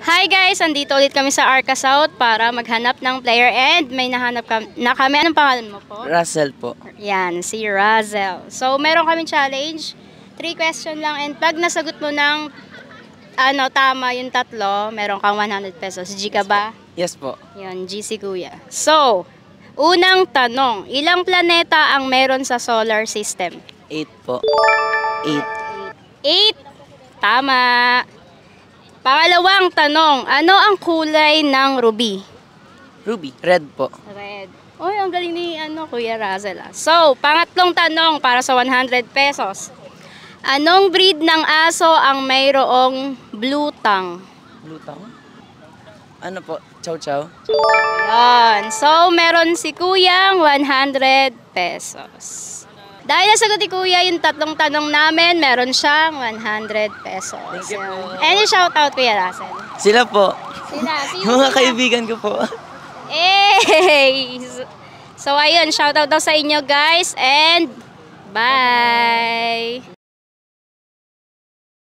Hi guys! Andito ulit kami sa Arca South para maghanap ng player and may nahanap na kami. Anong pangalan mo po? Russell po. Yan, si Russell. So, meron kaming challenge. 3 question lang and pag nasagot mo ng tama yung tatlo, meron kang 100 pesos. G ka ba? Yes po. Yan, G si Kuya. So, unang tanong, ilang planeta ang meron sa solar system? 8 po. 8. 8. Tama. Pangalawang tanong, ano ang kulay ng ruby? Ruby. Red po. Red. Uy, ang galing ni Kuya Russell. So, pangatlong tanong para sa 100 pesos. Anong breed ng aso ang mayroong blue tongue? Blue tongue? Ano po? Chow chow? Yan. So, meron si Kuyang 100 pesos. Dahil nasagot ni Kuya yung tatlong tanong namin, meron siyang 100 pesos. Thank you po. Any shoutout, Kuya Russell? Sila po. Sino Mga sila? kaibigan ko po. Hey! So, ayun, shoutout daw sa inyo guys and bye!